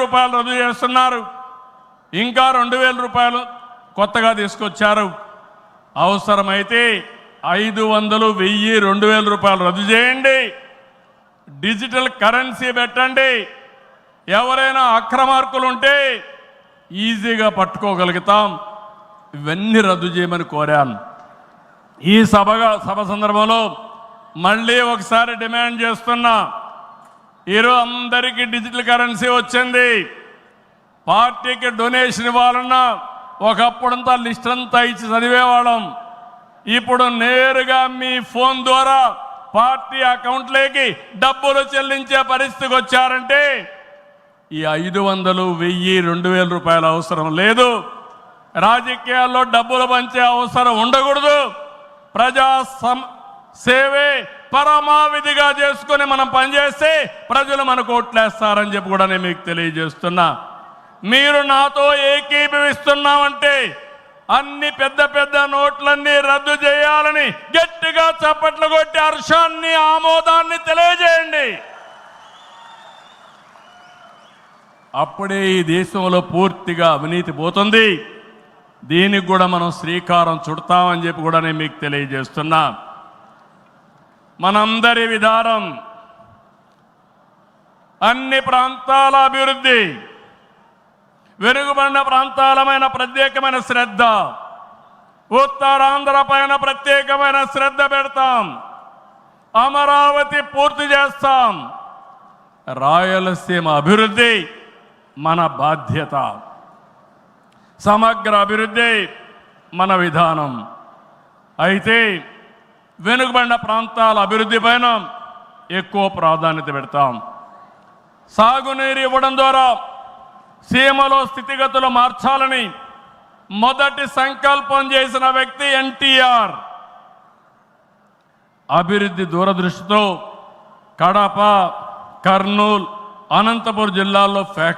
రూపాయలు రద్దు చేస్తున్నారు. ఇంకా 2000 రూపాయలు కొత్తగా తీసుకొచ్చారు. అవసరమైతే 500, 1000, 2000 రూపాయలు రద్దు చేయండి. డిజిటల్ కరెన్సీ పెట్టండి. ఎవరైనా అక్రమార్కులు ఉంటే ఈజీగా పట్టుకోగలుగుతాం. ఇవన్నీ రద్దు చేయమని కోరాను. ఈ సభ సందర్భంలో మళ్ళీ ఒకసారి డిమాండ్ చేస్తున్నా. ఈరోజు అందరికీ డిజిటల్ కరెన్సీ వచ్చింది. పార్టీకి డొనేషన్ ఇవ్వాలన్నా ఒకప్పుడంతా లిస్ట్ అంతా ఇచ్చి చదివేవాళ్ళం. ఇప్పుడు నేరుగా మీ ఫోన్ ద్వారా పార్టీ అకౌంట్లోకి డబ్బులు చెల్లించే పరిస్థితికి వచ్చారంటే ఈ 500, 1000, 2000 రూపాయల అవసరం లేదు. రాజకీయాల్లో డబ్బులు పంచే అవసరం ఉండకూడదు. ప్రజా సేవే పరమావిధిగా చేసుకుని మనం పనిచేస్తే ప్రజలు మనకు ఓట్లేస్తారని చెప్పి కూడా నేను మీకు తెలియజేస్తున్నా. మీరు నాతో ఏకీభవిస్తున్నామంటే అన్ని పెద్ద పెద్ద నోట్లన్నీ రద్దు చేయాలని గట్టిగా చప్పట్లు కొట్టి హర్షాన్ని ఆమోదాన్ని తెలియజేయండి. అప్పుడే ఈ దేశంలో పూర్తిగా అవినీతి పోతుంది. దీనికి కూడా మనం శ్రీకారం చుడతామని చెప్పి కూడా నేను మీకు తెలియజేస్తున్నా. మనందరి విధానం అన్ని ప్రాంతాల అభివృద్ధి, వెనుకబడిన ప్రాంతాలమైన ప్రత్యేకమైన శ్రద్ధ, ఉత్తరాంధ్ర పైన ప్రత్యేకమైన శ్రద్ధ పెడతాం. అమరావతి పూర్తి చేస్తాం. రాయలసీమ అభివృద్ధి మన బాధ్యత. సమగ్ర అభివృద్ధి మన విధానం. అయితే వెనుకబడిన ప్రాంతాల అభివృద్ధి పైన ఎక్కువ ప్రాధాన్యత పెడతాం. సాగునీరు ఇవ్వడం ద్వారా సీమలో స్థితిగతులు మార్చాలని మొదటి సంకల్పం చేసిన వ్యక్తి ఎన్టీఆర్. అభివృద్ధి దూరదృష్టితో కడప, కర్నూలు, అనంతపురం జిల్లాల్లో ఫ్యాక్టరీ